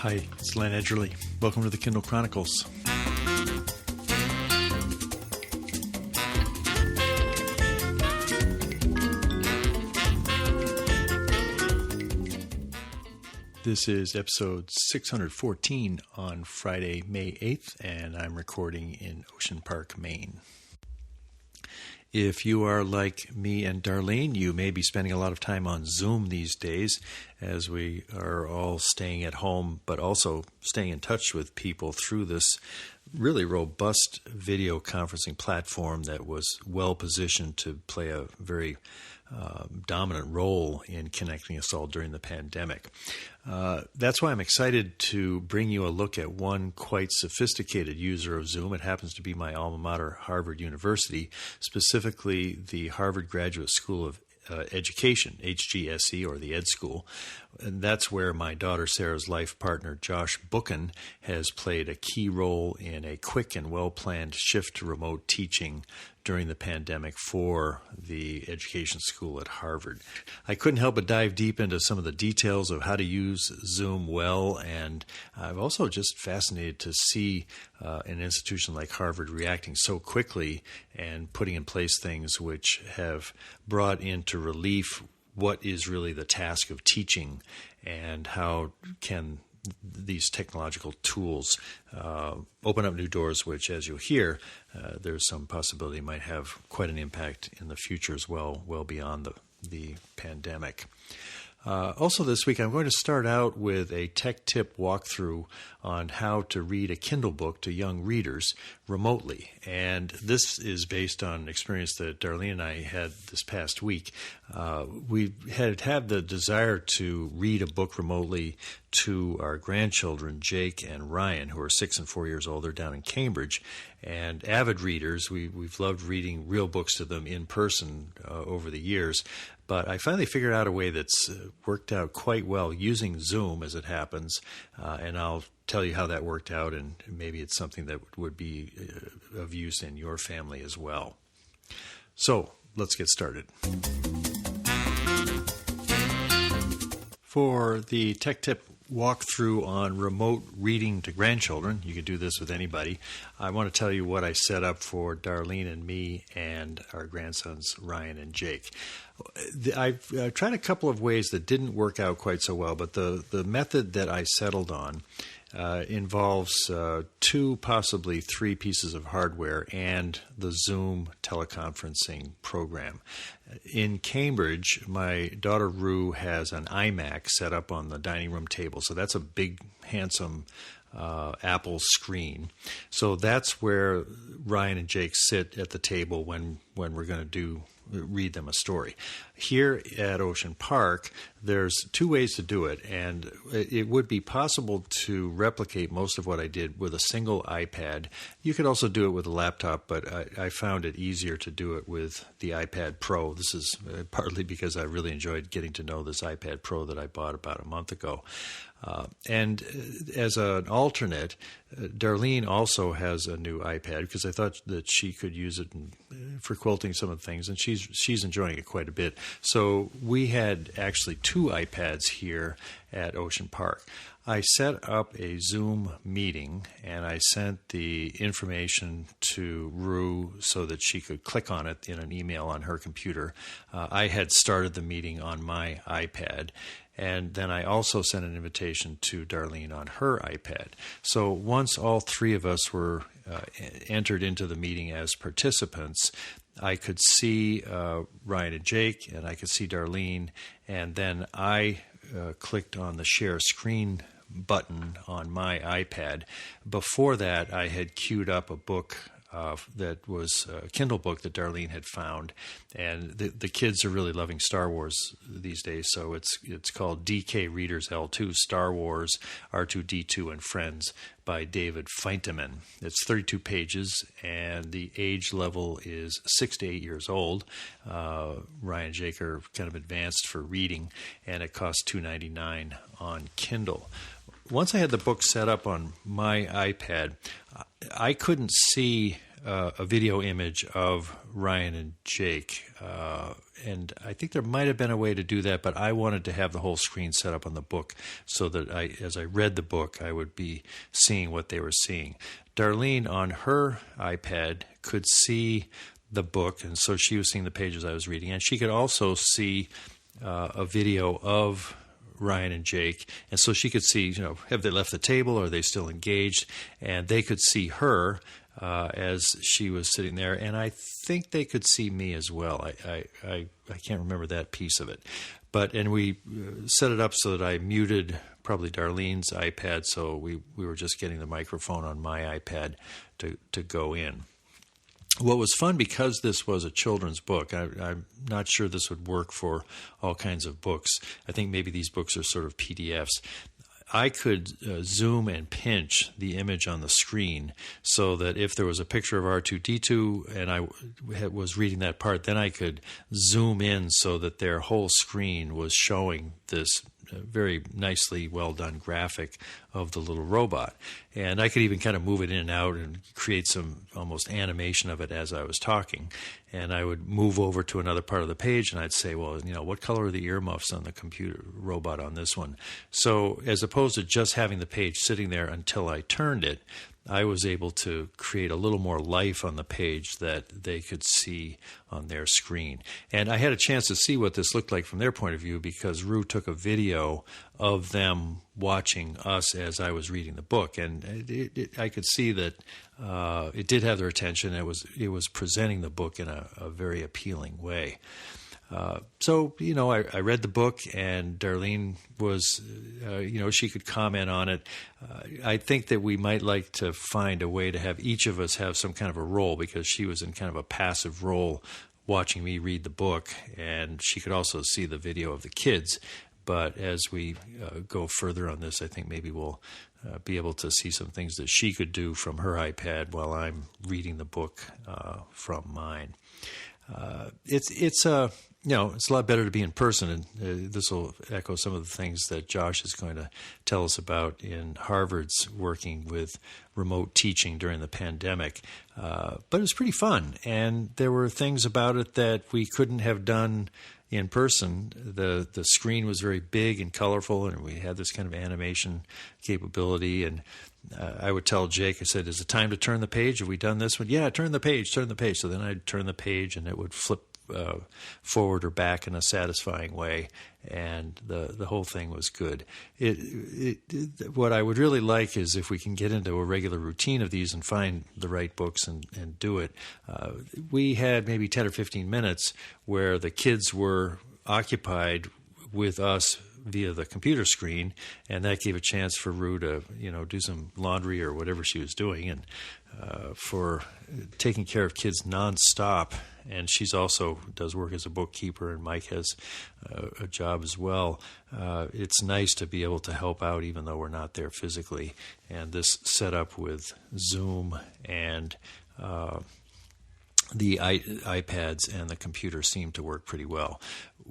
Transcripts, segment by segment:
Hi, it's Len Edgerly. Welcome to the Kindle Chronicles. This is episode 614 on Friday, May 8th, and I'm recording in Ocean Park, Maine. If you are like me and Darlene, you may be spending a lot of time on Zoom these days as we are all staying at home, but also staying in touch with people through this really robust video conferencing platform that was well positioned to play a very dominant role in connecting us all during the pandemic. That's why I'm excited to bring you a look at one quite sophisticated user of Zoom. It happens to be my alma mater, Harvard University, specifically the Harvard Graduate School of Education, HGSE, or the Ed School. And that's where my daughter Sarah's life partner, Josh Bookin, has played a key role in a quick and well-planned shift to remote teaching during the pandemic for the education school at Harvard. I couldn't help but dive deep into some of the details of how to use Zoom well, and I'm also just fascinated to see an institution like Harvard reacting so quickly and putting in place things which have brought into relief what is really the task of teaching and how can these technological tools open up new doors, which, as you'll hear, there's some possibility might have quite an impact in the future as well beyond the pandemic. Also this week, I'm going to start out with a tech tip walkthrough on how to read a Kindle book to young readers remotely. And this is based on an experience that Darlene and I had this past week. We had the desire to read a book remotely to our grandchildren, Jake and Ryan, who are 6 and 4 years old. They're down in Cambridge. And avid readers, we've loved reading real books to them in person over the years. But I finally figured out a way that's worked out quite well using Zoom as it happens, and I'll tell you how that worked out, and maybe it's something that would be of use in your family as well. So let's get started. For the tech tip walkthrough on remote reading to grandchildren, you can do this with anybody. I want to tell you what I set up for Darlene and me and our grandsons Ryan and Jake. I've tried a couple of ways that didn't work out quite so well, but the method that I settled on involves 2, possibly 3 pieces of hardware and the Zoom teleconferencing program. In Cambridge, my daughter Rue has an iMac set up on the dining room table, so that's a big, handsome Apple screen. So that's where Ryan and Jake sit at the table when we're going to read them a story. Here at Ocean Park, there's 2 ways to do it, and it would be possible to replicate most of what I did with a single iPad. You could also do it with a laptop, but I found it easier to do it with the iPad Pro. This is partly because I really enjoyed getting to know this iPad Pro that I bought about a month ago. And as an alternate, Darlene also has a new iPad because I thought that she could use it for quilting some of the things, and she's enjoying it quite a bit. So we had actually 2 iPads here at Ocean Park. I set up a Zoom meeting, and I sent the information to Rue so that she could click on it in an email on her computer. I had started the meeting on my iPad, and then I also sent an invitation to Darlene on her iPad. So once all 3 of us were entered into the meeting as participants, I could see Ryan and Jake, and I could see Darlene, and then I clicked on the share screen button on my iPad. Before that, I had queued up a book that was a Kindle book that Darlene had found, and the kids are really loving Star Wars these days, so it's called DK Readers L2, Star Wars, R2-D2 and Friends by David Fentiman. It's 32 pages, and the age level is 6 to 8 years old. Ryan and Jake are kind of advanced for reading, and it costs $2.99 on Kindle. Once I had the book set up on my iPad, I couldn't see a video image of Ryan and Jake. And I think there might have been a way to do that, but I wanted to have the whole screen set up on the book so that as I read the book, I would be seeing what they were seeing. Darlene, on her iPad, could see the book, and so she was seeing the pages I was reading, and she could also see a video of Ryan and Jake, and so she could see, have they left the table, or are they still engaged, and they could see her as she was sitting there, and I think they could see me as well. I can't remember that piece of it, and we set it up so that I muted probably Darlene's iPad, so we were just getting the microphone on my iPad to go in. What was fun, because this was a children's book, I'm not sure this would work for all kinds of books. I think maybe these books are sort of PDFs. I could zoom and pinch the image on the screen so that if there was a picture of R2-D2 and I was reading that part, then I could zoom in so that their whole screen was showing this very nicely well done graphic of the little robot. And I could even kind of move it in and out and create some almost animation of it as I was talking. And I would move over to another part of the page and I'd say, well, what color are the earmuffs on the computer robot on this one? So as opposed to just having the page sitting there until I turned it, I was able to create a little more life on the page that they could see on their screen. And I had a chance to see what this looked like from their point of view because Rue took a video of them watching us as I was reading the book. And I could see that it did have their attention. It was presenting the book in a very appealing way. So, I read the book, and Darlene was, she could comment on it. I think that we might like to find a way to have each of us have some kind of a role, because she was in kind of a passive role watching me read the book, and she could also see the video of the kids. But as we go further on this, I think maybe we'll be able to see some things that she could do from her iPad while I'm reading the book from mine. It's a lot better to be in person, and this will echo some of the things that Josh is going to tell us about in Harvard's working with remote teaching during the pandemic. But it was pretty fun, and there were things about it that we couldn't have done in person. The screen was very big and colorful, and we had this kind of animation capability. And I would tell Jake, I said, is it time to turn the page? Have we done this one? Yeah, turn the page. So then I'd turn the page, and it would flip forward or back in a satisfying way, and the whole thing was good. What I would really like is if we can get into a regular routine of these and find the right books and do it. We had maybe 10 or 15 minutes where the kids were occupied with us via the computer screen, and that gave a chance for Rue to do some laundry or whatever she was doing, and for taking care of kids nonstop. And she's also does work as a bookkeeper, and Mike has a job as well. It's nice to be able to help out even though we're not there physically. And this setup with Zoom and the iPads and the computer seem to work pretty well.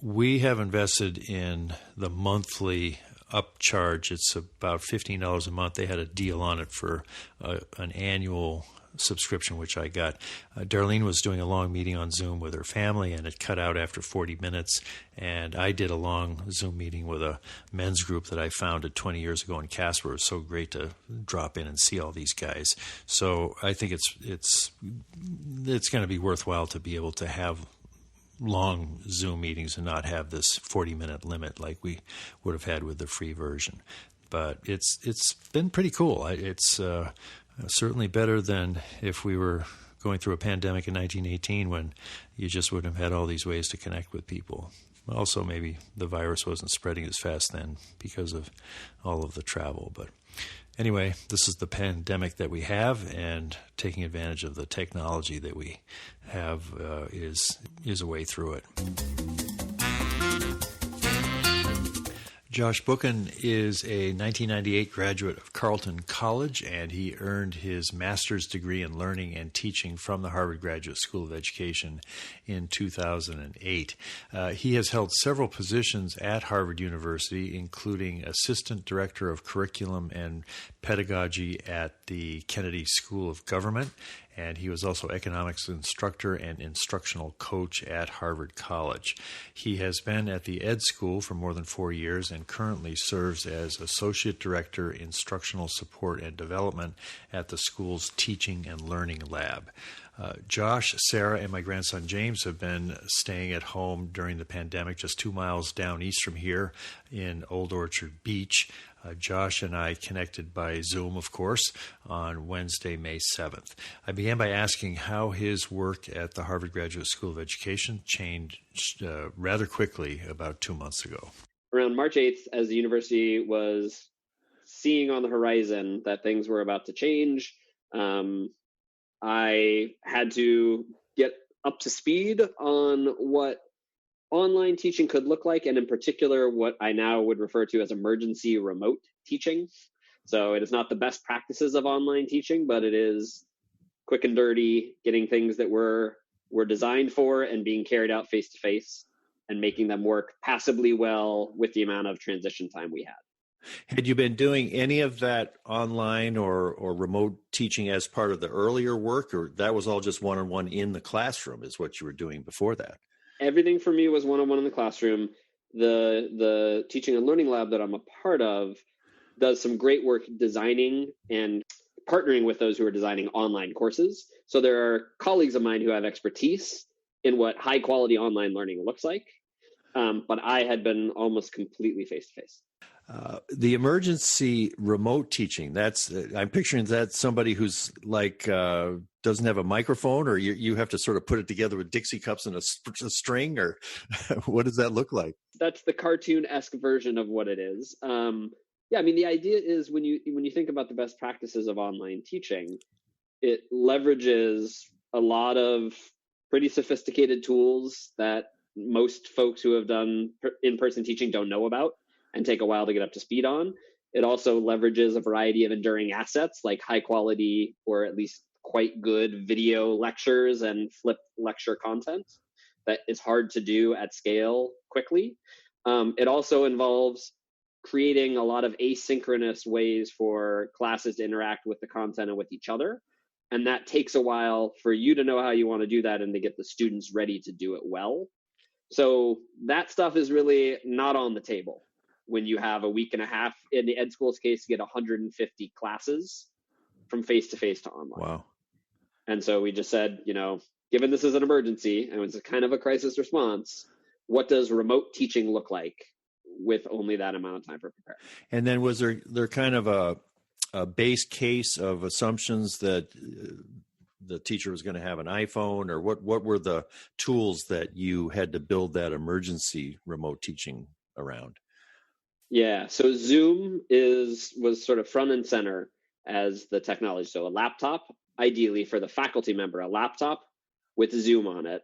We have invested in the monthly upcharge. It's about $15 a month. They had a deal on it for an annual subscription, which I got. Darlene was doing a long meeting on Zoom with her family, and it cut out after 40 minutes. And I did a long Zoom meeting with a men's group that I founded 20 years ago in Casper. It was so great to drop in and see all these guys. So I think it's going to be worthwhile to be able to have long Zoom meetings and not have this 40-minute limit like we would have had with the free version. But it's been pretty cool. It's certainly better than if we were going through a pandemic in 1918 when you just wouldn't have had all these ways to connect with people. Also, maybe the virus wasn't spreading as fast then because of all of the travel. But anyway, this is the pandemic that we have, and taking advantage of the technology that we have is a way through it. Josh Bookin is a 1998 graduate of Carleton College, and he earned his master's degree in learning and teaching from the Harvard Graduate School of Education in 2008. He has held several positions at Harvard University, including Assistant Director of Curriculum and Pedagogy at the Kennedy School of Government, and he was also economics instructor and instructional coach at Harvard College. He has been at the Ed School for more than 4 years and currently serves as Associate Director, Instructional Support and Development at the school's Teaching and Learning Lab. Josh, Sarah, and my grandson James have been staying at home during the pandemic just 2 miles down east from here in Old Orchard Beach. Josh and I connected by Zoom, of course, on Wednesday, May 7th. I began by asking how his work at the Harvard Graduate School of Education changed rather quickly about 2 months ago. Around March 8th, as the university was seeing on the horizon that things were about to change, I had to get up to speed on what online teaching could look like, and in particular, what I now would refer to as emergency remote teaching. So it is not the best practices of online teaching, but it is quick and dirty, getting things that were designed for and being carried out face-to-face and making them work passably well with the amount of transition time we had. Had you been doing any of that online or remote teaching as part of the earlier work, or that was all just one-on-one in the classroom is what you were doing before that? Everything for me was one-on-one in the classroom. The Teaching and Learning Lab that I'm a part of does some great work designing and partnering with those who are designing online courses. So there are colleagues of mine who have expertise in what high-quality online learning looks like, but I had been almost completely face-to-face. The emergency remote teaching, I'm picturing that somebody who's like doesn't have a microphone, or you have to sort of put it together with Dixie cups and a string, or what does that look like? That's the cartoon-esque version of what it is. Yeah, I mean, the idea is when you think about the best practices of online teaching, it leverages a lot of pretty sophisticated tools that most folks who have done in-person teaching don't know about and take a while to get up to speed on. It also leverages a variety of enduring assets like high quality or at least quite good video lectures and flipped lecture content that is hard to do at scale quickly. It also involves creating a lot of asynchronous ways for classes to interact with the content and with each other. And that takes a while for you to know how you want to do that and to get the students ready to do it well. So that stuff is really not on the table when you have a week and a half, in the Ed School's case, to get 150 classes from face-to-face to online. Wow. And so we just said, given this is an emergency and it's a kind of a crisis response, what does remote teaching look like with only that amount of time for preparing? And then was there kind of a base case of assumptions that the teacher was going to have an iPhone, or what were the tools that you had to build that emergency remote teaching around? Yeah, so Zoom was sort of front and center as the technology. So a laptop, ideally for the faculty member, a laptop with Zoom on it.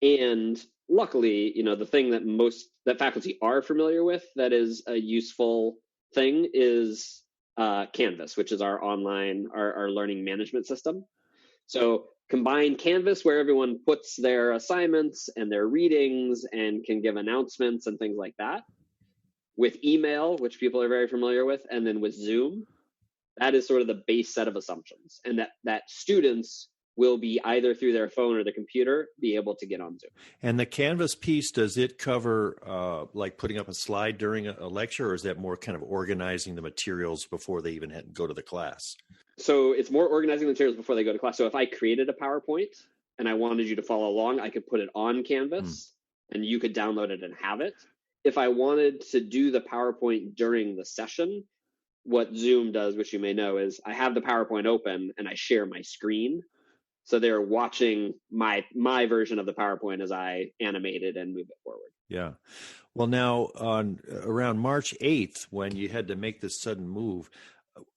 And luckily, the thing that faculty are familiar with that is a useful thing is Canvas, which is our online, our learning management system. So combine Canvas, where everyone puts their assignments and their readings and can give announcements and things like that, with email, which people are very familiar with, and then with Zoom. That is sort of the base set of assumptions, and that students will be either through their phone or the computer be able to get on Zoom. And the Canvas piece, does it cover like putting up a slide during a lecture, or is that more kind of organizing the materials before they even go to the class? So it's more organizing the materials before they go to class. So if I created a PowerPoint and I wanted you to follow along, I could put it on Canvas and you could download it and have it. If I wanted to do the PowerPoint during the session, what Zoom does, which you may know, is I have the PowerPoint open and I share my screen. So they're watching my version of the PowerPoint as I animate it and move it forward. Yeah. Well, now around March 8th, when you had to make this sudden move,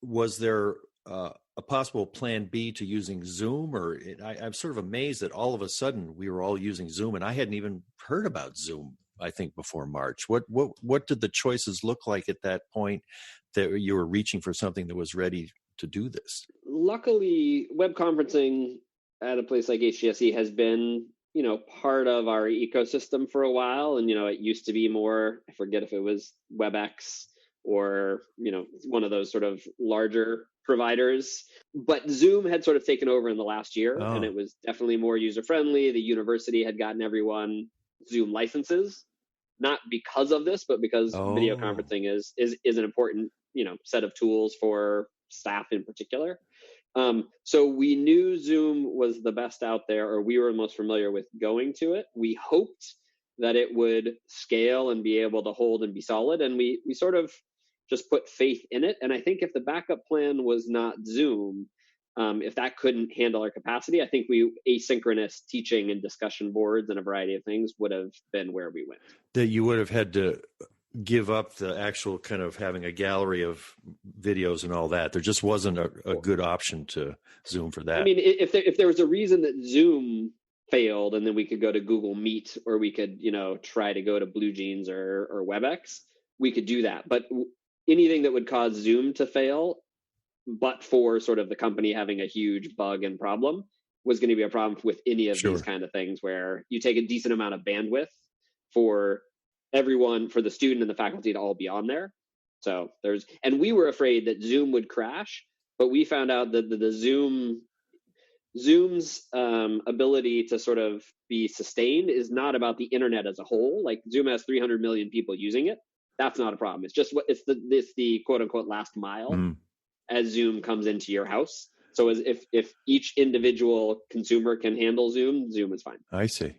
was there a possible plan B to using Zoom? Or I'm sort of amazed that all of a sudden we were all using Zoom, and I hadn't even heard about Zoom, I think, before March. What did the choices look like at that point that you were reaching for something that was ready to do this? Luckily, web conferencing at a place like HGSE has been, part of our ecosystem for a while. And, it used to be more, I forget if it was WebEx or, one of those sort of larger providers. But Zoom had sort of taken over in the last year, and Oh. it was definitely more user-friendly. The university had gotten everyone Zoom licenses, not because of this, but because video Oh. conferencing is an important, set of tools for staff in particular. So we knew Zoom was the best out there, or we were most familiar with going to it. We hoped that it would scale and be able to hold and be solid, and we sort of just put faith in it. And I think if the backup plan was not Zoom, if that couldn't handle our capacity, I think asynchronous teaching and discussion boards and a variety of things would have been where we went. That you would have had to give up the actual kind of having a gallery of videos and all that. There just wasn't a good option to Zoom for that. I mean, if there was a reason that Zoom failed, and then we could go to Google Meet, or we could, try to go to BlueJeans or WebEx, we could do that. But anything that would cause Zoom to fail, but for sort of the company having a huge bug and problem, was going to be a problem with any of these kind of things, where you take a decent amount of bandwidth for everyone, for the student and the faculty to all be on there. So and we were afraid that Zoom would crash, but we found out that the Zoom's ability to sort of be sustained is not about the internet as a whole. Like, Zoom has 300 million people using it. That's not a problem. It's just it's the quote unquote last mile as Zoom comes into your house. So if each individual consumer can handle Zoom is fine. I see.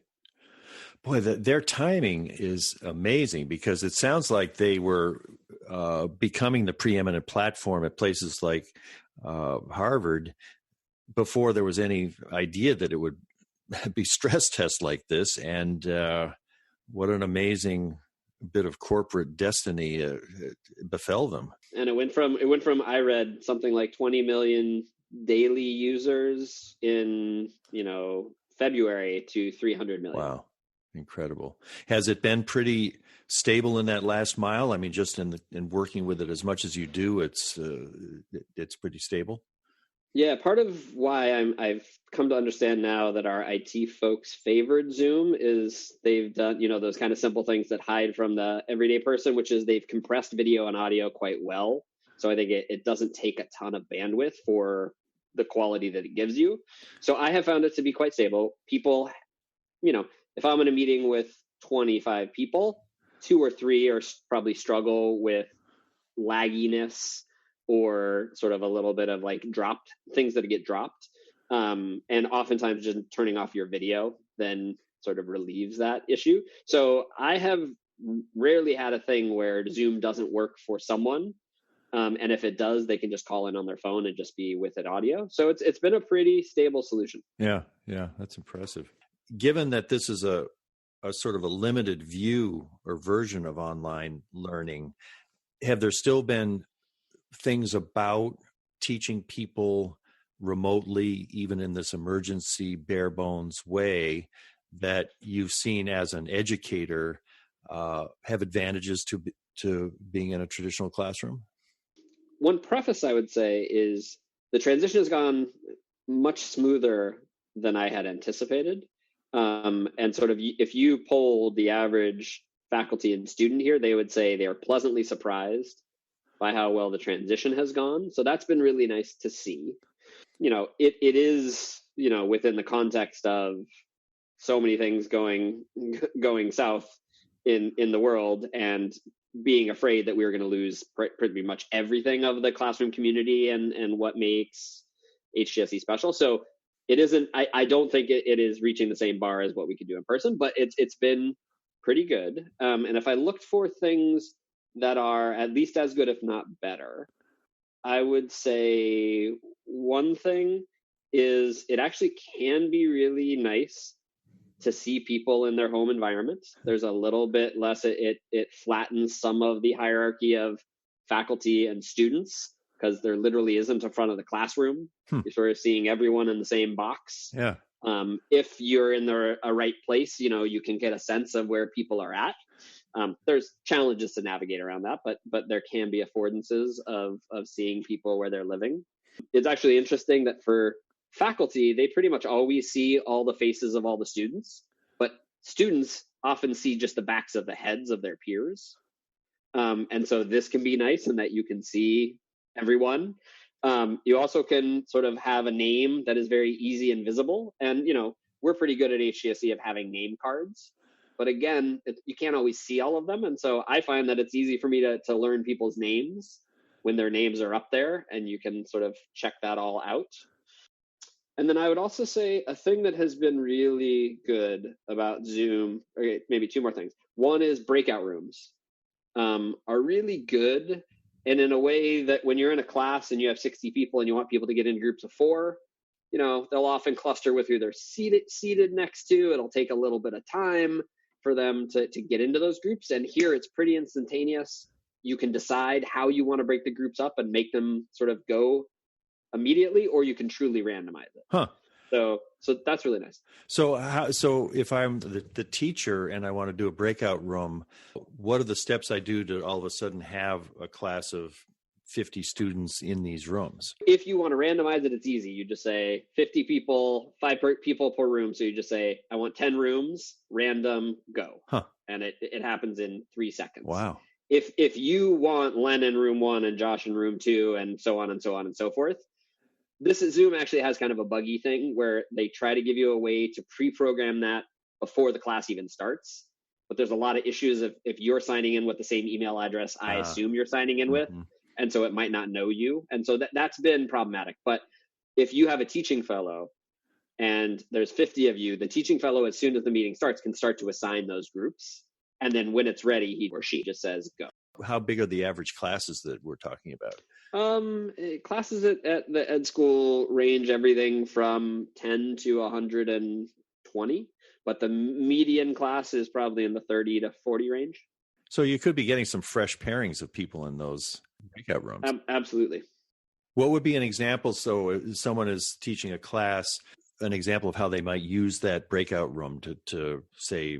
Boy, their timing is amazing, because it sounds like they were becoming the preeminent platform at places like Harvard before there was any idea that it would be stress tests like this. And what an amazing bit of corporate destiny befell them. And it went from I read something like 20 million daily users in February to 300 million. Wow. Incredible. Has it been pretty stable in that last mile? I mean, just in working with it as much as you do, it's pretty stable. Yeah, part of why I've come to understand now that our IT folks favored Zoom is they've done, those kind of simple things that hide from the everyday person, which is they've compressed video and audio quite well. So I think it doesn't take a ton of bandwidth for the quality that it gives you. So I have found it to be quite stable. People, if I'm in a meeting with 25 people, 2 or 3 are probably struggle with lagginess or sort of a little bit of like dropped things that get dropped. And oftentimes just turning off your video then sort of relieves that issue. So I have rarely had a thing where Zoom doesn't work for someone. And if it does, they can just call in on their phone and just be with it audio. So it's been a pretty stable solution. Yeah, that's impressive. Given that this is a sort of a limited view or version of online learning, have there still been things about teaching people remotely, even in this emergency bare bones way, that you've seen as an educator have advantages to being in a traditional classroom? One preface I would say is the transition has gone much smoother than I had anticipated. And sort of, if you polled the average faculty and student here, they would say they are pleasantly surprised by how well the transition has gone. So that's been really nice to see. It is, within the context of so many things going south in the world, and being afraid that we were going to lose pretty much everything of the classroom community and what makes HGSE special. So it isn't, I don't think it is reaching the same bar as what we could do in person, but it's been pretty good. And if I looked for things that are at least as good, if not better, I would say one thing is it actually can be really nice to see people in their home environments. There's a little bit less, it flattens some of the hierarchy of faculty and students, because there literally isn't a front of the classroom. You're sort of seeing everyone in the same box. Yeah. If you're in a right place, you can get a sense of where people are at. There's challenges to navigate around that, but there can be affordances of seeing people where they're living. It's actually interesting that for faculty, they pretty much always see all the faces of all the students, but students often see just the backs of the heads of their peers. And so this can be nice in that you can see everyone. You also can sort of have a name that is very easy and visible. And, we're pretty good at HGSE of having name cards. But again, you can't always see all of them. And so I find that it's easy for me to learn people's names when their names are up there, and you can sort of check that all out. And then I would also say a thing that has been really good about Zoom, okay, maybe two more things. One is breakout rooms are really good. And in a way that when you're in a class and you have 60 people and you want people to get in groups of 4, they'll often cluster with who they're seated next to. It'll take a little bit of time for them to get into those groups. And here it's pretty instantaneous. You can decide how you want to break the groups up and make them sort of go immediately, or you can truly randomize it. Huh. So that's really nice. So if I'm the teacher and I want to do a breakout room, what are the steps I do to all of a sudden have a class of 50 students in these rooms? If you want to randomize it, it's easy. You just say 50 people, 5 people per room. So you just say, I want 10 rooms, random, go. Huh. And it happens in 3 seconds. Wow. If you want Len in room 1 and Josh in room 2 and so on and so on and so forth, Zoom actually has kind of a buggy thing where they try to give you a way to pre-program that before the class even starts. But there's a lot of issues if you're signing in with the same email address I assume you're signing in with. And so it might not know you. And so that's been problematic. But if you have a teaching fellow and there's 50 of you, the teaching fellow, as soon as the meeting starts, can start to assign those groups. And then when it's ready, he or she just says, go. How big are the average classes that we're talking about? Classes at the ed school range everything from 10 to 120, but the median class is probably in the 30 to 40 range. So you could be getting some fresh pairings of people in those breakout rooms. Absolutely. What would be an example? So if someone is teaching a class, an example of how they might use that breakout room to say,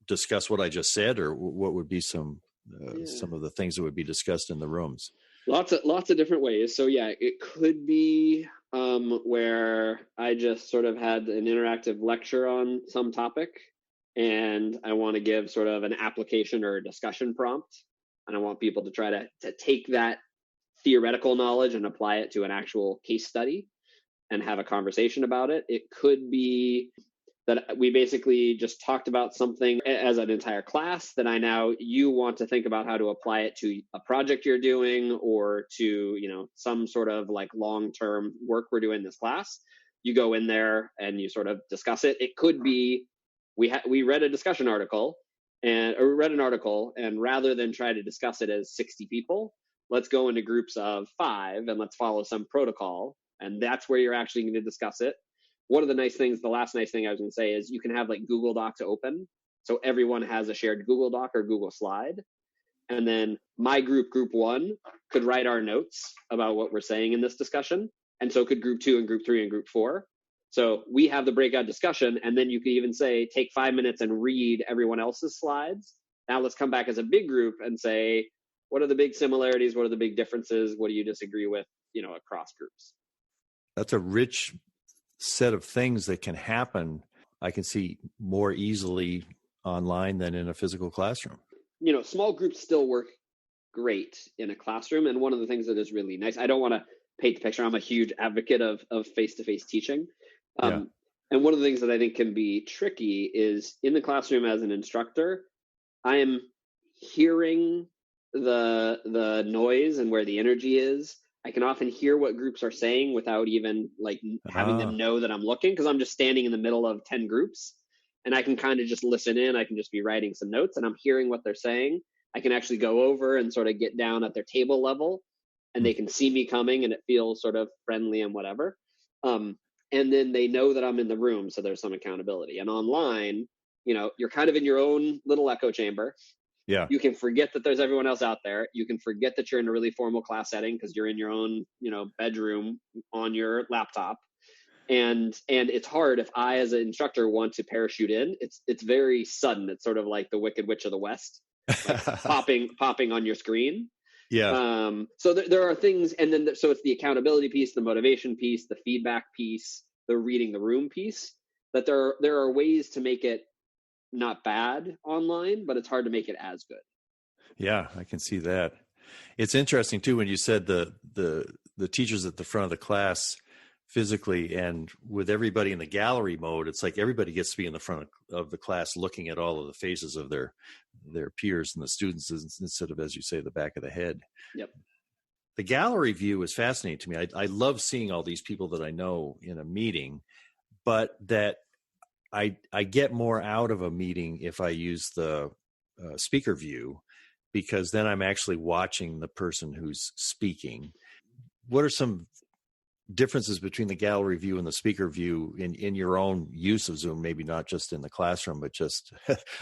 discuss what I just said, or what would be some of the things that would be discussed in the rooms? Lots of different ways. So yeah, it could be where I just sort of had an interactive lecture on some topic, and I want to give sort of an application or a discussion prompt, and I want people to try to take that theoretical knowledge and apply it to an actual case study and have a conversation about it. It could be that we basically just talked about something as an entire class that you want to think about how to apply it to a project you're doing or to, some sort of like long-term work we're doing in this class. You go in there and you sort of discuss it. It could be, we read a discussion article or read an article, and rather than try to discuss it as 60 people, let's go into groups of 5 and let's follow some protocol. And that's where you're actually going to discuss it. One of the last nice thing I was going to say is you can have like Google Docs open. So everyone has a shared Google Doc or Google slide. And then my group 1, could write our notes about what we're saying in this discussion. And so could group 2 and group 3 and group 4. So we have the breakout discussion. And then you could even say, take 5 minutes and read everyone else's slides. Now let's come back as a big group and say, what are the big similarities? What are the big differences? What do you disagree with, across groups? That's a rich set of things that can happen. I can see more easily online than in a physical classroom. Small groups still work great in a classroom. And one of the things that is really nice, I don't want to paint the picture. I'm a huge advocate of face-to-face teaching. And one of the things that I think can be tricky is in the classroom as an instructor, I am hearing the noise and where the energy is. I can often hear what groups are saying without even like having them know that I'm looking, because I'm just standing in the middle of 10 groups and I can kind of just listen in. I can just be writing some notes and I'm hearing what they're saying. I can actually go over and sort of get down at their table level and they can see me coming and it feels sort of friendly and whatever. And then they know that I'm in the room. So there's some accountability. And online, you're kind of in your own little echo chamber. Yeah. You can forget that there's everyone else out there. You can forget that you're in a really formal class setting because you're in your own, bedroom on your laptop. And it's hard if I, as an instructor, want to parachute in. It's very sudden. It's sort of like the Wicked Witch of the West, like popping on your screen. Yeah. So there are things, and then so it's the accountability piece, the motivation piece, the feedback piece, the reading the room piece. That there are ways to make it not bad online, but it's hard to make it as good. Yeah, I can see that. It's interesting too when you said the the teacher's at the front of the class physically, and with everybody in the gallery mode, it's like everybody gets to be in the front of the class looking at all of the faces of their peers and the students instead of, as you say, the back of the head. Yep. The gallery view is fascinating to me. I love seeing all these people that I know in a meeting, but that I get more out of a meeting if I use the speaker view, because then I'm actually watching the person who's speaking. What are some differences between the gallery view and the speaker view in your own use of Zoom? Maybe not just in the classroom, but just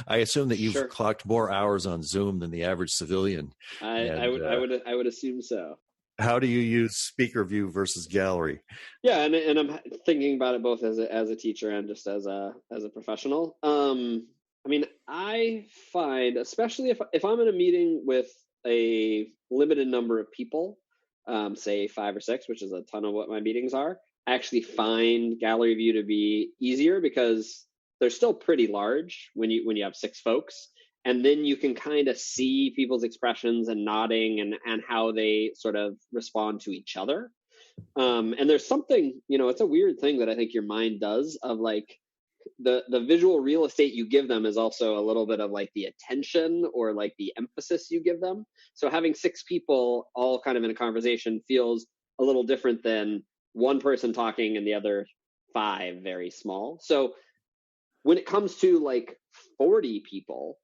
I assume that you've clocked more hours on Zoom than the average civilian. I would assume so. How do you use speaker view versus gallery? Yeah, and I'm thinking about it both as a teacher and just as a professional. I mean, I find, especially if I'm in a meeting with a limited number of people, say 5 or 6, which is a ton of what my meetings are, I actually find gallery view to be easier because they're still pretty large when you have 6 folks. And then you can kind of see people's expressions and nodding and how they sort of respond to each other. And there's something, it's a weird thing that I think your mind does of like the visual real estate you give them is also a little bit of like the attention or like the emphasis you give them. So having 6 people all kind of in a conversation feels a little different than one person talking and the other 5 very small. So when it comes to like 40 people,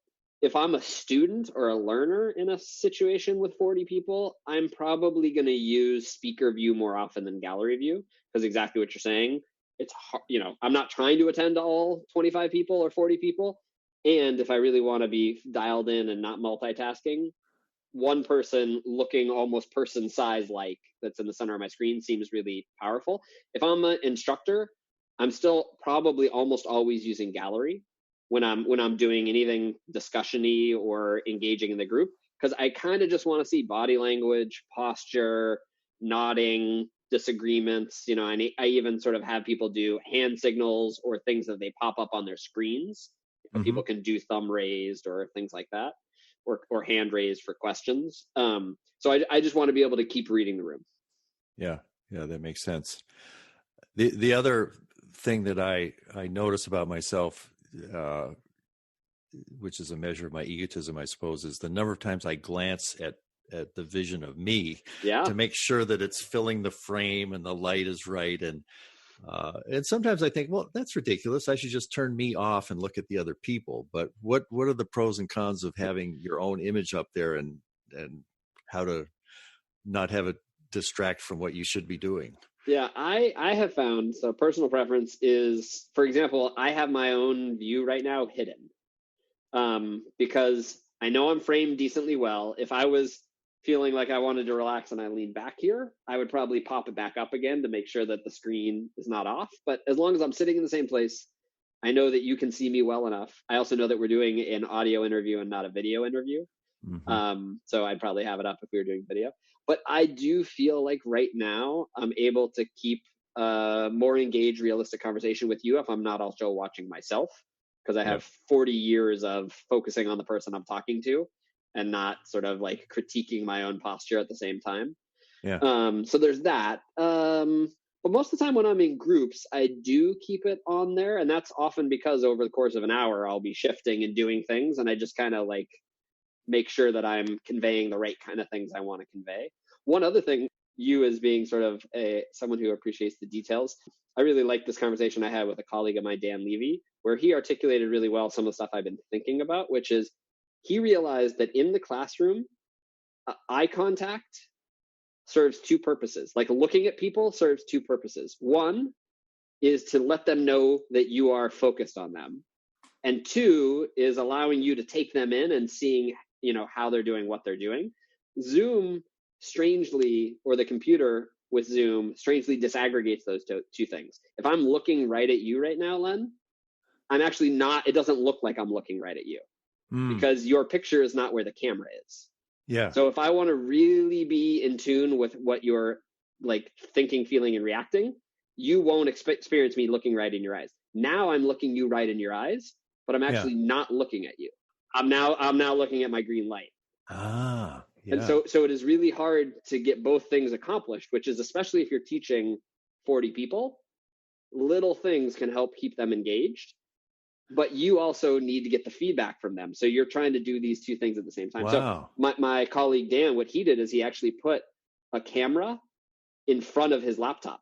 if I'm a student or a learner in a situation with 40 people, I'm probably going to use speaker view more often than gallery view, because exactly what you're saying, it's hard, I'm not trying to attend to all 25 people or 40 people. And if I really want to be dialed in and not multitasking, one person looking almost person size like that's in the center of my screen seems really powerful. If I'm an instructor, I'm still probably almost always using gallery when I'm doing anything discussion-y or engaging in the group, because I kind of just want to see body language, posture, nodding, disagreements. I even sort of have people do hand signals or things that they pop up on their screens. Mm-hmm. People can do thumb raised or things like that, or hand raised for questions. So I just want to be able to keep reading the room. Yeah, that makes sense. The other thing that I notice about myself, which is a measure of my egotism, I suppose, is the number of times I glance at the vision of me to make sure that it's filling the frame and the light is right. And sometimes I think, well, that's ridiculous. I should just turn me off and look at the other people. But what are the pros and cons of having your own image up there and how to not have it distract from what you should be doing? Yeah, I have found, so personal preference is, for example, I have my own view right now hidden because I know I'm framed decently well. If I was feeling like I wanted to relax and I lean back here, I would probably pop it back up again to make sure that the screen is not off. But as long as I'm sitting in the same place, I know that you can see me well enough. I also know that we're doing an audio interview and not a video interview. Mm-hmm. So I'd probably have it up if we were doing video. But I do feel like right now I'm able to keep more engaged, realistic conversation with you if I'm not also watching myself, because I have 40 years of focusing on the person I'm talking to and not sort of like critiquing my own posture at the same time. Yeah. So there's that. But most of the time when I'm in groups, I do keep it on there. And that's often because over the course of an hour, I'll be shifting and doing things. And I just kind of like make sure that I'm conveying the right kind of things I want to convey. One other thing, you as being sort of someone who appreciates the details, I really like this conversation I had with a colleague of mine, Dan Levy, where he articulated really well some of the stuff I've been thinking about, which is he realized that in the classroom, eye contact serves 2 purposes. Like looking at people serves 2 purposes. One is to let them know that you are focused on them. And 2 is allowing you to take them in and seeing, how they're doing, what they're doing. Zoom strangely, or the computer with Zoom strangely disaggregates those 2 things. If I'm looking right at you right now, Len, I'm actually not, it doesn't look like I'm looking right at you because your picture is not where the camera is. Yeah. So if I want to really be in tune with what you're like thinking, feeling, and reacting, you won't experience me looking right in your eyes. Now I'm looking you right in your eyes, but I'm actually not looking at you. I'm now looking at my green light. And so it is really hard to get both things accomplished, which is especially if you're teaching 40 people, little things can help keep them engaged, but you also need to get the feedback from them. So you're trying to do these two things at the same time. Wow. So my colleague, Dan, what he did is he actually put a camera in front of his laptop.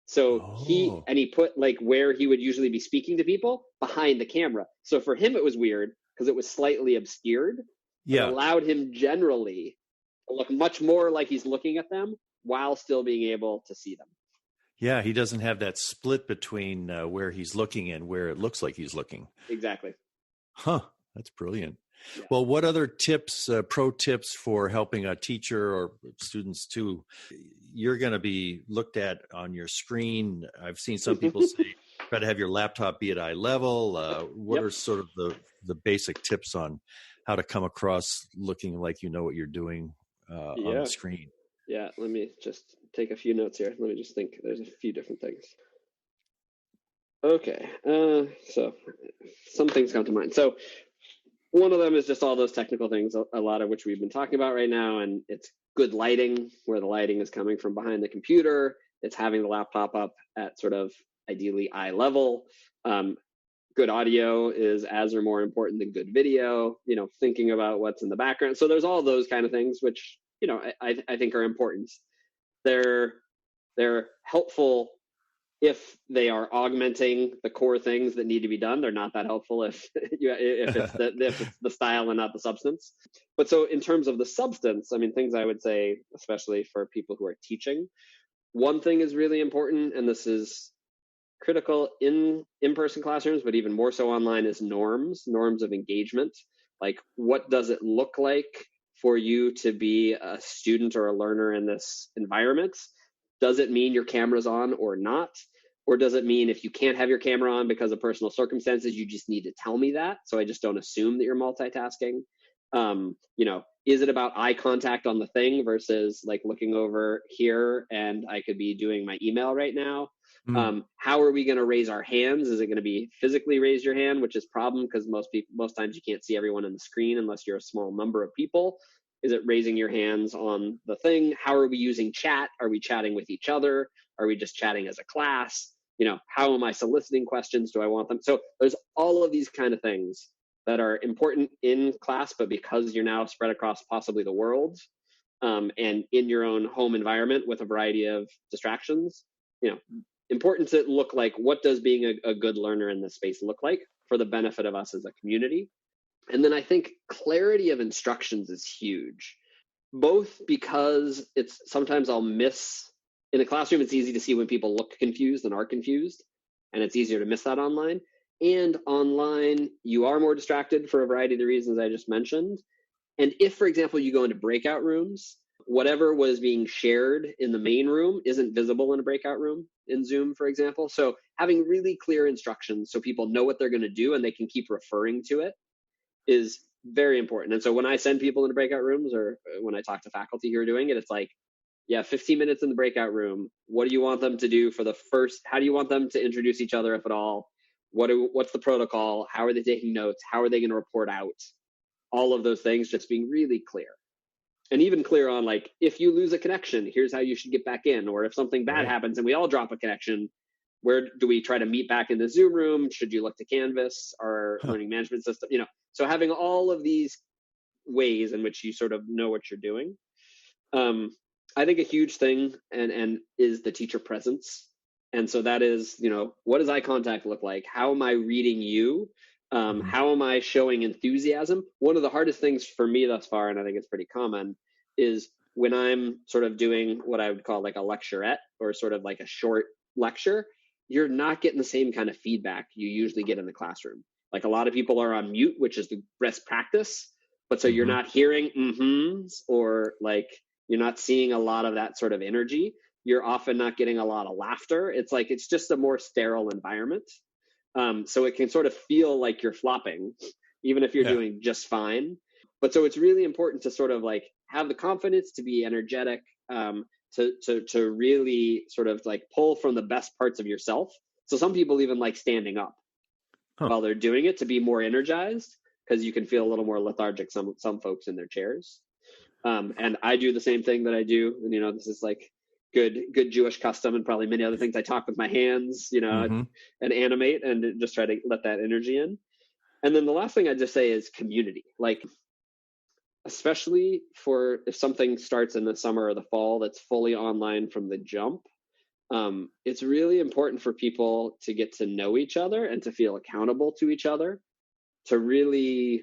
So he put like where he would usually be speaking to people behind the camera. So for him, it was weird because it was slightly obscured. Yeah. It allowed him generally to look much more like he's looking at them while still being able to see them. Yeah, he doesn't have that split between where he's looking and where it looks like he's looking. Exactly. Huh, that's brilliant. Yeah. Well, what other tips, pro tips for helping a teacher or students too? You're going to be looked at on your screen. I've seen some people say, try to have your laptop be at eye level. What are sort of the basic tips on how to come across looking like you know what you're doing on the screen? Yeah, let me just take a few notes here. Let me just think. There's a few different things. Okay, so some things come to mind. So one of them is just all those technical things, a lot of which we've been talking about right now, and it's good lighting, where the lighting is coming from behind the computer. It's having the laptop up at sort of ideally eye level. Good audio is as or more important than good video, thinking about what's in the background. So there's all those kind of things, which, I think are important. They're helpful if they are augmenting the core things that need to be done. They're not that helpful if it's the style and not the substance. But so in terms of the substance, I mean, things I would say, especially for people who are teaching, one thing is really important, and this is critical in in-person classrooms, but even more so online, is norms of engagement. Like, what does it look like for you to be a student or a learner in this environment? Does it mean your camera's on or not? Or does it mean if you can't have your camera on because of personal circumstances, you just need to tell me that, so I just don't assume that you're multitasking? Is it about eye contact on the thing versus like looking over here and I could be doing my email right now? How are we going to raise our hands? Is it going to be physically raise your hand, which is a problem because most times you can't see everyone on the screen unless you're a small number of people. Is it raising your hands on the thing? How are we using chat? Are we chatting with each other? Are we just chatting as a class? How am I soliciting questions? Do I want them? So there's all of these kind of things that are important in class, but because you're now spread across possibly the world, and in your own home environment with a variety of distractions, important to look like, what does being a good learner in this space look like for the benefit of us as a community? And then I think clarity of instructions is huge, both because sometimes I'll miss, in a classroom, it's easy to see when people look confused and are confused, and it's easier to miss that online. And online, you are more distracted for a variety of the reasons I just mentioned. And if, for example, you go into breakout rooms, whatever was being shared in the main room isn't visible in a breakout room in Zoom, for example. So having really clear instructions so people know what they're going to do and they can keep referring to it is very important. And so when I send people into breakout rooms, or when I talk to faculty who are doing it, it's like, 15 minutes in the breakout room. What do you want them to do for the first? How do you want them to introduce each other, if at all? What's the protocol? How are they taking notes? How are they going to report out? All of those things, just being really clear. And even clear on, like, if you lose a connection, here's how you should get back in. Or if something bad happens and we all drop a connection, where do we try to meet back in the Zoom room? Should you look to Canvas, our learning management system? So having all of these ways in which you sort of know what you're doing. I think a huge thing and is the teacher presence. And so that is, what does eye contact look like? How am I reading you? How am I showing enthusiasm? One of the hardest things for me thus far, and I think it's pretty common, is when I'm sort of doing what I would call like a lecturette, or sort of like a short lecture, you're not getting the same kind of feedback you usually get in the classroom. Like, a lot of people are on mute, which is the best practice. But so you're not hearing mm-hms, or like you're not seeing a lot of that sort of energy. You're often not getting a lot of laughter. It's like, it's just a more sterile environment. So it can sort of feel like you're flopping, even if you're doing just fine. But so it's really important to sort of like have the confidence to be energetic, to really sort of like pull from the best parts of yourself. So some people even like standing up while they're doing it to be more energized, because you can feel a little more lethargic, some folks in their chairs. And I do the same thing that I do. And, this is like good Jewish custom, and probably many other things. I talk with my hands, Mm-hmm. and animate and just try to let that energy in. And then the last thing I'd just say is community. Like, especially for if something starts in the summer or the fall that's fully online from the jump, it's really important for people to get to know each other and to feel accountable to each other, to really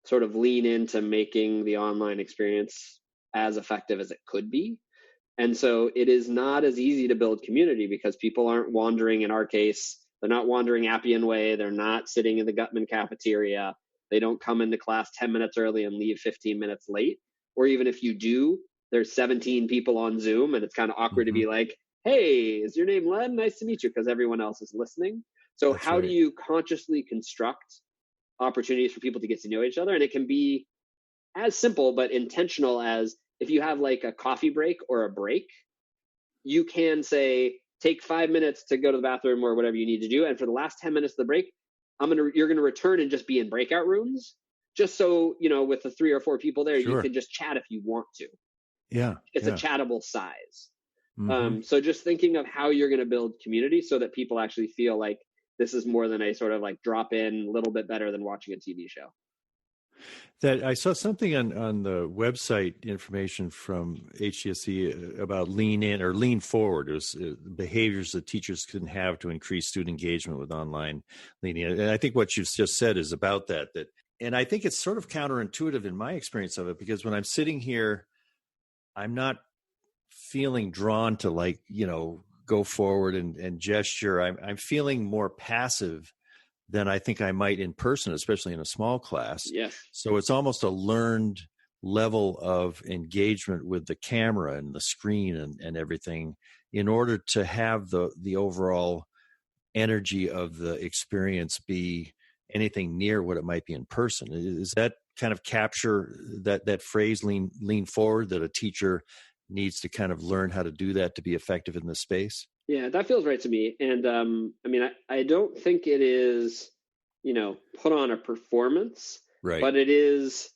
sort of lean into making the online experience as effective as it could be. And so it is not as easy to build community because people aren't wandering, in our case, they're not wandering Appian Way, they're not sitting in the Gutman cafeteria, they don't come into class 10 minutes early and leave 15 minutes late. Or even if you do, there's 17 people on Zoom and it's kind of awkward to be like, hey, is your name Len? Nice to meet you, because everyone else is listening. So That's how right. do you consciously construct opportunities for people to get to know each other? And it can be as simple but intentional as, if you have like a coffee break or a break, you can say, take 5 minutes to go to the bathroom or whatever you need to do. And for the last 10 minutes of the break, you're going to return and just be in breakout rooms, just so, with the 3 or 4 people there, Sure. you can just chat if you want to. Yeah. It's a chattable size. Mm-hmm. So just thinking of how you're going to build community so that people actually feel like this is more than a sort of like drop in, a little bit better than watching a TV show. That I saw something on the website information from HGSE about lean in or lean forward. It was behaviors that teachers can have to increase student engagement with online leaning. And I think what you've just said is about that. And I think it's sort of counterintuitive in my experience of it, because when I'm sitting here, I'm not feeling drawn to go forward and gesture. I'm feeling more passive than I think I might in person, especially in a small class. Yes. So it's almost a learned level of engagement with the camera and the screen and everything in order to have the overall energy of the experience be anything near what it might be in person. Is that kind of capture that phrase, lean forward, that a teacher needs to kind of learn how to do that to be effective in this space? Yeah, that feels right to me. And I don't think it is, put on a performance, Right. but it is,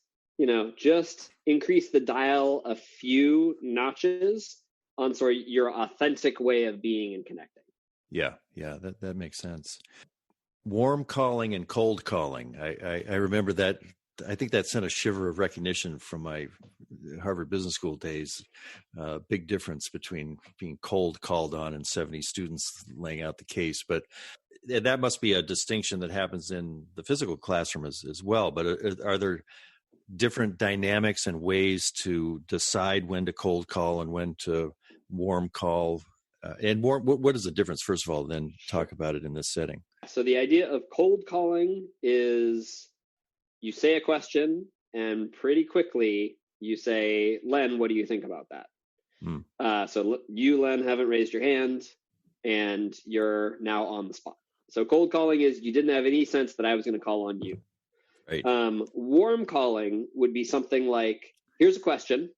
just increase the dial a few notches on sort of your authentic way of being and connecting. Yeah, that makes sense. Warm calling and cold calling. I remember that. I think that sent a shiver of recognition from my Harvard Business School days. Big difference between being cold called on and 70 students laying out the case. But that must be a distinction that happens in the physical classroom as well. But are there different dynamics and ways to decide when to cold call and when to warm call? What is the difference, first of all, then talk about it in this setting? So the idea of cold calling is you say a question and pretty quickly you say, Len, what do you think about that? So you, Len, haven't raised your hand and you're now on the spot. So cold calling is you didn't have any sense that I was going to call on you. Right. Warm calling would be something like, here's a question.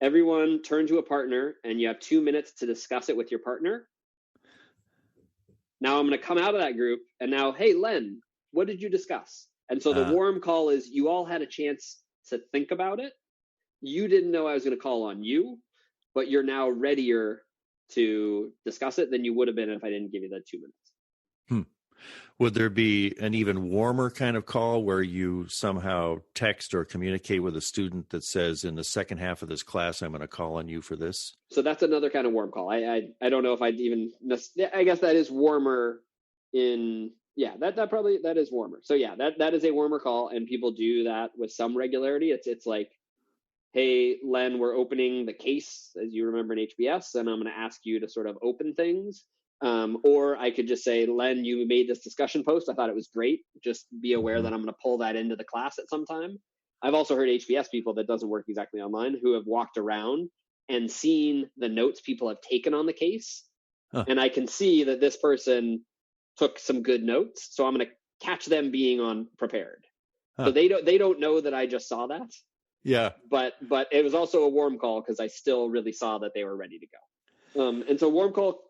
Everyone turn to a partner and you have 2 minutes to discuss it with your partner. Now I'm going to come out of that group and now, hey, Len, what did you discuss? And so the warm call is you all had a chance to think about it. You didn't know I was going to call on you, but you're now readier to discuss it than you would have been if I didn't give you that 2 minutes. Would there be an even warmer kind of call where you somehow text or communicate with a student that says, in the second half of this class, I'm going to call on you for this? So that's another kind of warm call. I don't know if I'd even, I guess that is warmer in, yeah, that is warmer. So yeah, that is a warmer call, and people do that with some regularity. It's like, hey, Len, we're opening the case, as you remember in HBS, and I'm going to ask you to sort of open things. Or I could just say, Len, you made this discussion post. I thought it was great. Just be aware that I'm going to pull that into the class at some time. I've also heard HBS people, that doesn't work exactly online, who have walked around and seen the notes people have taken on the case. And I can see that this person took some good notes. So I'm going to catch them being on prepared. So they don't know that I just saw that. Yeah. But it was also a warm call because I still really saw that they were ready to go. And so warm call,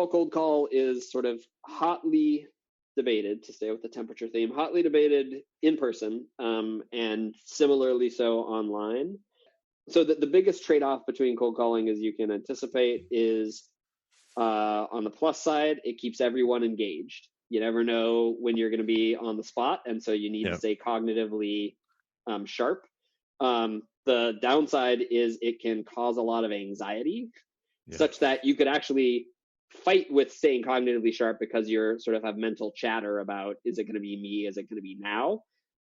cold call is sort of hotly debated, to stay with the temperature theme, hotly debated in person, and similarly so online. So the biggest trade-off between cold calling, as you can anticipate, is on the plus side, it keeps everyone engaged. You never know when you're going to be on the spot, and so you need to stay cognitively sharp. The downside is it can cause a lot of anxiety, such that you could actually fight with staying cognitively sharp because you're sort of have mental chatter about, is it going to be me? Is it going to be now?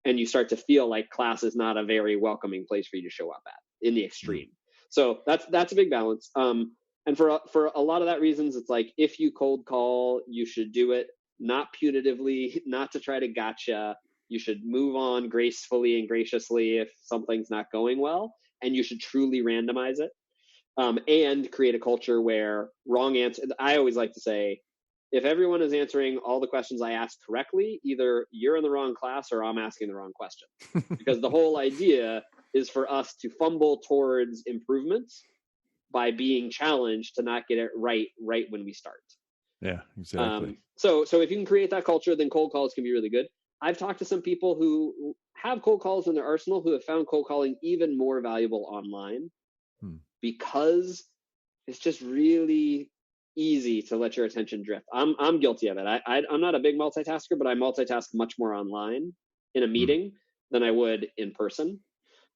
And you start to feel like class is not a very welcoming place for you to show up at in the extreme. So that's a big balance. And for a lot of that reasons, it's like, if you cold call, you should do it not punitively, not to try to gotcha. You should move on gracefully and graciously if something's not going well, and you should truly randomize it, and create a culture where wrong answer. I always like to say, if everyone is answering all the questions I ask correctly, either you're in the wrong class or I'm asking the wrong question. Because the whole idea is for us to fumble towards improvements by being challenged to not get it right when we start. Yeah, exactly. So if you can create that culture, then cold calls can be really good. I've talked to some people who have cold calls in their arsenal who have found cold calling even more valuable online because it's just really easy to let your attention drift. I'm guilty of it. I'm not a big multitasker, but I multitask much more online in a meeting than I would in person,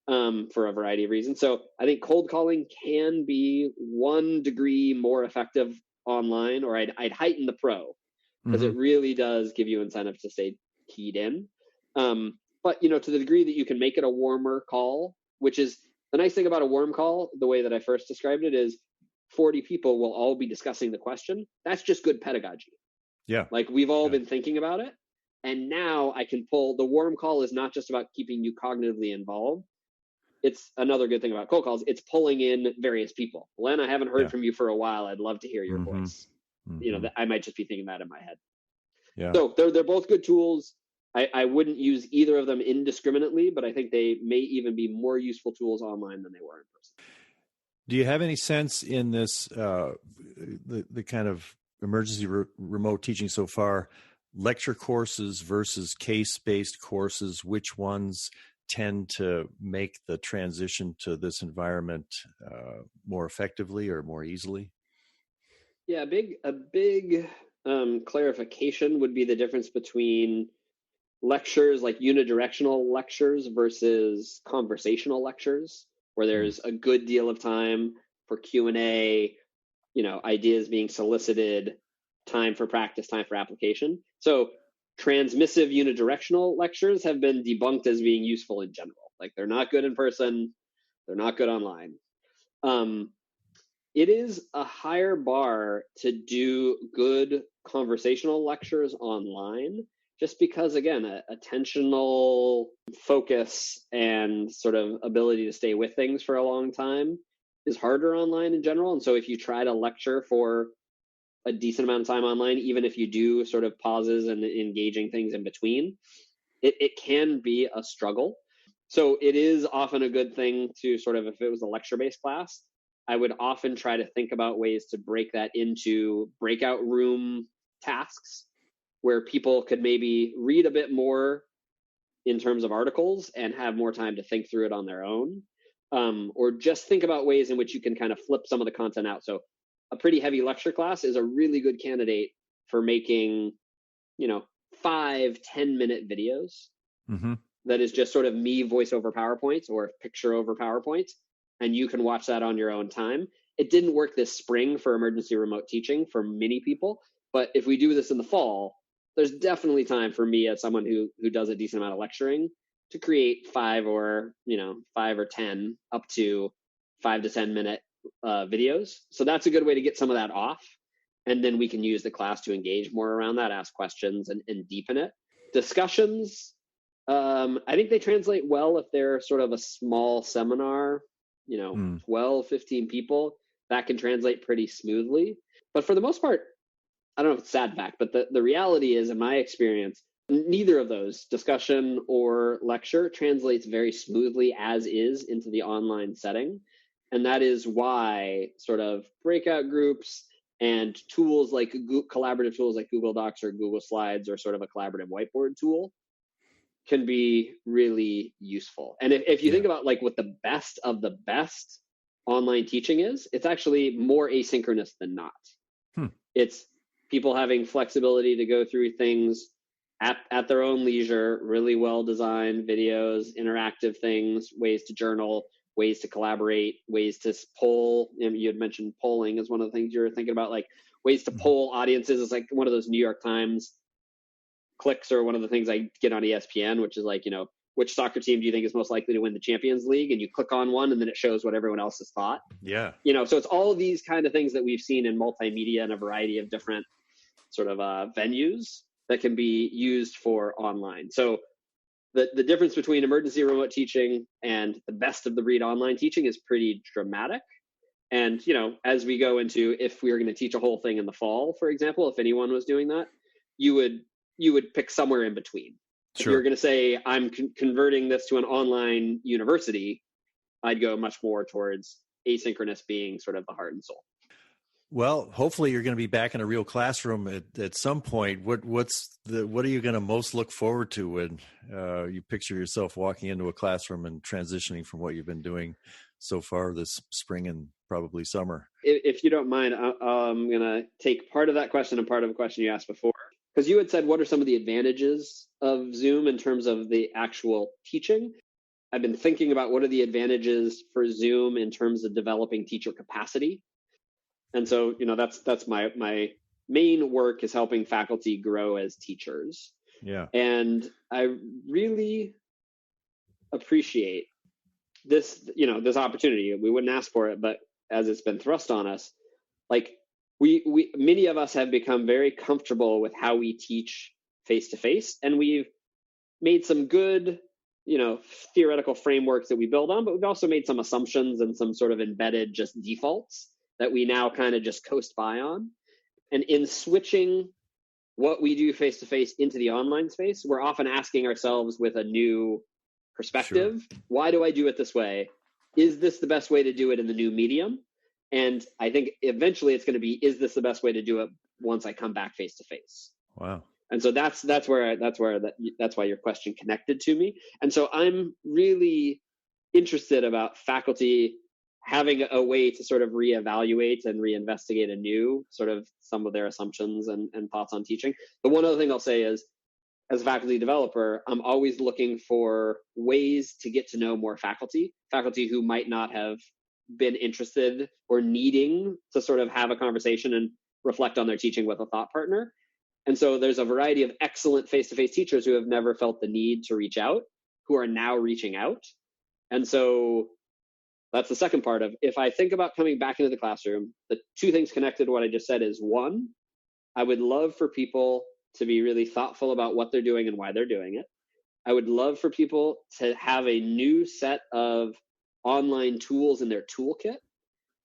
for a variety of reasons. So I think cold calling can be 1 degree more effective online, or I'd heighten the pro, because it really does give you incentive to stay keyed in. But to the degree that you can make it a warmer call, which is the nice thing about a warm call, the way that I first described it is 40 people will all be discussing the question. That's just good pedagogy. Yeah. Like, we've all been thinking about it. And now I can pull, the warm call is not just about keeping you cognitively involved. It's another good thing about cold calls. It's pulling in various people. Len, I haven't heard from you for a while. I'd love to hear your voice. I might just be thinking that in my head. Yeah. So they're both good tools. I wouldn't use either of them indiscriminately, but I think they may even be more useful tools online than they were in person. Do you have any sense in this, the kind of emergency remote teaching so far, lecture courses versus case-based courses, which ones tend to make the transition to this environment more effectively or more easily? Yeah, a big clarification would be the difference between lectures, like unidirectional lectures, versus conversational lectures, where there's a good deal of time for Q&A, ideas being solicited, time for practice, time for application. So transmissive unidirectional lectures have been debunked as being useful in general. Like, they're not good in person, they're not good online. It is a higher bar to do good conversational lectures online, just because, again, attentional focus and sort of ability to stay with things for a long time is harder online in general. And so if you try to lecture for a decent amount of time online, even if you do sort of pauses and engaging things in between, it can be a struggle. So it is often a good thing to sort of, if it was a lecture-based class, I would often try to think about ways to break that into breakout room tasks where people could maybe read a bit more in terms of articles and have more time to think through it on their own, or just think about ways in which you can kind of flip some of the content out. So a pretty heavy lecture class is a really good candidate for making, 5-10-minute videos that is just sort of me voice over PowerPoints or picture over PowerPoints, and you can watch that on your own time. It didn't work this spring for emergency remote teaching for many people, but if we do this in the fall, there's definitely time for me, as someone who does a decent amount of lecturing, to create 5 or 10 up to 5 to 10 minute videos. So that's a good way to get some of that off. And then we can use the class to engage more around that, ask questions and deepen it. Discussions, I think they translate well if they're sort of a small seminar, 12, 15 people, that can translate pretty smoothly. But for the most part, I don't know if it's sad fact, but the reality is, in my experience, neither of those, discussion or lecture, translates very smoothly as is into the online setting. And that is why sort of breakout groups and tools like collaborative tools like Google Docs or Google Slides, or sort of a collaborative whiteboard tool, can be really useful. And if you think about like what the best of the best online teaching is, it's actually more asynchronous than not. It's people having flexibility to go through things at their own leisure, really well designed videos, interactive things, ways to journal, ways to collaborate, ways to poll. You had mentioned polling as one of the things you were thinking about, like ways to poll audiences. It's like one of those New York Times clicks, or one of the things I get on ESPN, which is like, you know, which soccer team do you think is most likely to win the Champions League? And you click on one and then it shows what everyone else has thought. Yeah. You know, so it's all of these kind of things that we've seen in multimedia and a variety of different sort of venues that can be used for online. So the difference between emergency remote teaching and the best of the breed online teaching is pretty dramatic. And, you know, as we go into, if we were going to teach a whole thing in the fall, for example, if anyone was doing that, you would pick somewhere in between. If you're going to say, I'm converting this to an online university, I'd go much more towards asynchronous being sort of the heart and soul. Well, hopefully you're going to be back in a real classroom at some point. What are you going to most look forward to when you picture yourself walking into a classroom and transitioning from what you've been doing so far this spring and probably summer? If you don't mind, I'm going to take part of that question and part of a question you asked before. Because you had said, what are some of the advantages of Zoom in terms of the actual teaching? I've been thinking about what are the advantages for Zoom in terms of developing teacher capacity. And so, you know, that's my main work is helping faculty grow as teachers. Yeah. And I really appreciate this, you know, this opportunity. We wouldn't ask for it, but as it's been thrust on us, like we many of us have become very comfortable with how we teach face-to-face, and we've made some good, you know, theoretical frameworks that we build on, but we've also made some assumptions and some sort of embedded just defaults that we now kind of just coast by on. And in switching what we do face-to-face into the online space, we're often asking ourselves with a new perspective, why do I do it this way? Is this the best way to do it in the new medium? And I think eventually it's going to be, is this the best way to do it once I come back face-to-face? Wow. And so that's why your question connected to me. And so I'm really interested about faculty having a way to sort of reevaluate and reinvestigate anew sort of some of their assumptions and thoughts on teaching. The one other thing I'll say is, as a faculty developer, I'm always looking for ways to get to know more faculty who might not have been interested or needing to sort of have a conversation and reflect on their teaching with a thought partner. And so there's a variety of excellent face-to-face teachers who have never felt the need to reach out, who are now reaching out. And so that's the second part of, if I think about coming back into the classroom, the two things connected to what I just said is, one, I would love for people to be really thoughtful about what they're doing and why they're doing it. I would love for people to have a new set of online tools in their toolkit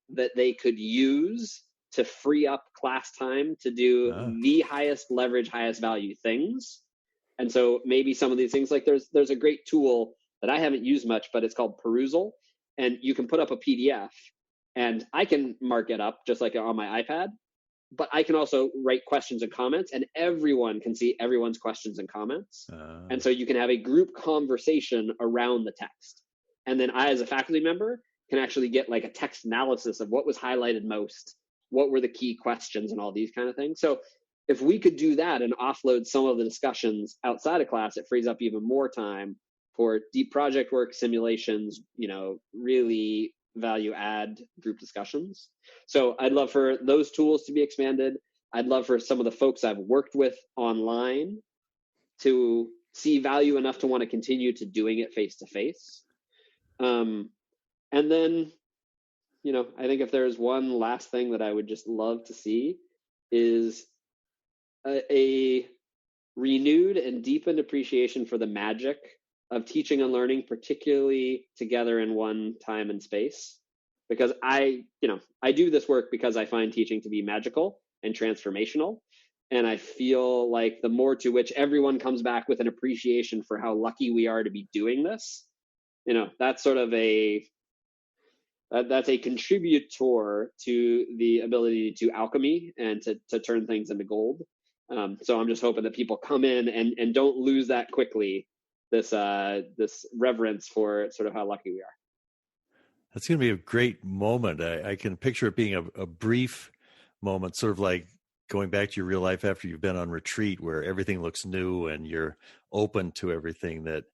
that they could use to free up class time to do the highest leverage, highest value things. And so maybe some of these things, like there's a great tool that I haven't used much, but it's called Perusal. And you can put up a PDF and I can mark it up just like on my iPad, but I can also write questions and comments, and everyone can see everyone's questions and comments. And so you can have a group conversation around the text. And then I, as a faculty member, can actually get like a text analysis of what was highlighted most, what were the key questions, and all these kind of things. So if we could do that and offload some of the discussions outside of class, it frees up even more time for deep project work, simulations, you know, really value add group discussions. So I'd love for those tools to be expanded. I'd love for some of the folks I've worked with online to see value enough to want to continue to doing it face to face. And then, you know, I think if there's one last thing that I would just love to see is a renewed and deepened appreciation for the magic of teaching and learning, particularly together in one time and space. Because I do this work because I find teaching to be magical and transformational. And I feel like the more to which everyone comes back with an appreciation for how lucky we are to be doing this, you know, that's sort of that's a contributor to the ability to alchemy and to turn things into gold. So I'm just hoping that people come in and don't lose that quickly, this reverence for sort of how lucky we are. That's going to be a great moment. I can picture it being a brief moment, sort of like going back to your real life after you've been on retreat, where everything looks new and you're open to everything. That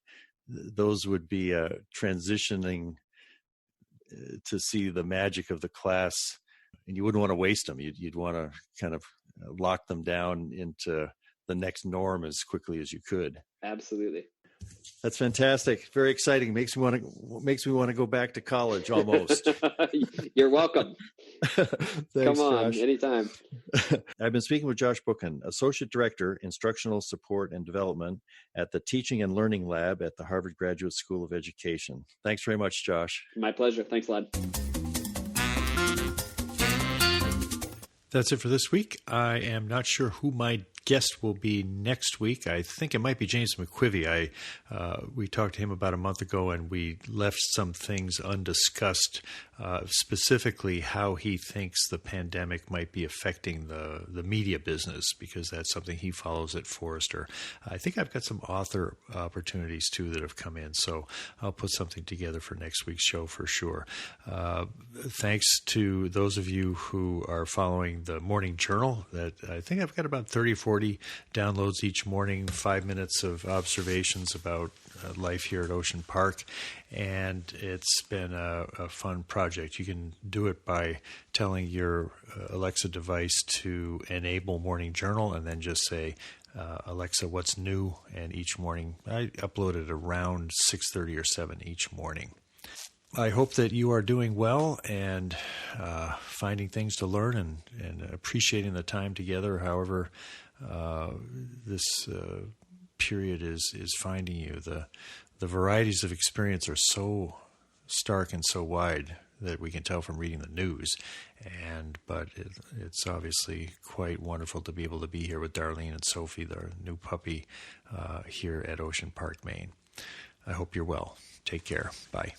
those would be transitioning to see the magic of the class, and you wouldn't want to waste them. You'd want to kind of lock them down into the next norm as quickly as you could. Absolutely. That's fantastic. Very exciting. Makes me want to go back to college almost. You're welcome. Thanks, come on, Josh. anytime. I've been speaking with Josh Bookin, Associate Director, Instructional Support and Development at the Teaching and Learning Lab at the Harvard Graduate School of Education. Thanks very much, Josh. My pleasure. Thanks, Lad. That's it for this week. I am not sure who my guest will be next week. I think it might be James McQuivey. We talked to him about a month ago, and we left some things undiscussed, specifically how he thinks the pandemic might be affecting the media business, because that's something he follows at Forrester. I think I've got some author opportunities, too, that have come in, so I'll put something together for next week's show for sure. Thanks to those of you who are following the Morning Journal. That I think I've got about 30 or 40 downloads each morning, 5 minutes of observations about life here at Ocean Park, and it's been a fun project. You can do it by telling your Alexa device to enable Morning Journal, and then just say, Alexa, what's new? And each morning, I upload it around 6:30 or 7 each morning. I hope that you are doing well and finding things to learn and appreciating the time together, however this period is finding you. The varieties of experience are so stark and so wide that we can tell from reading the news. But it's obviously quite wonderful to be able to be here with Darlene and Sophie, their new puppy, here at Ocean Park, Maine. I hope you're well. Take care. Bye.